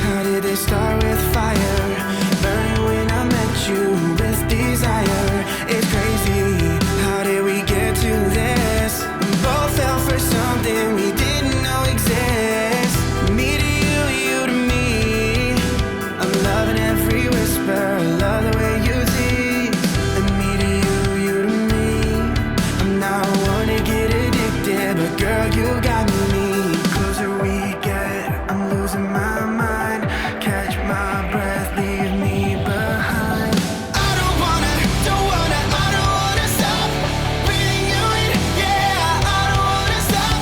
How did it start with fire? Burning when I met you with desire. It's crazy, how did we get to this? We both fell for something we didn't know exists. Me to you, you to me. I'm loving every whisper, love the way you tease. And me to you, you to me. I'm not one to get addicted, but girl, you got me. Closer we get, I'm losing my mind. Catch my breath, leave me behind. I don't wanna stop breathing you in. Yeah, I don't wanna stop.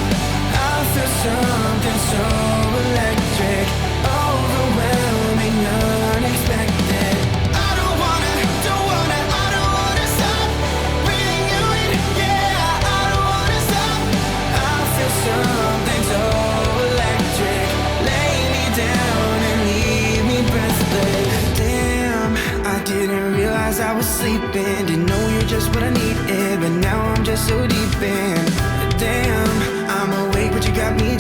I feel something so electric, overwhelming, unexpected. I don't wanna stop breathing you in. Yeah, I don't wanna stop. I feel something so electric. Lay me down and leave me breathless. Damn, I didn't realize I was sleeping. Didn't know you're just what I needed, but now I'm just so deep in. Damn, I'm awake, but you got me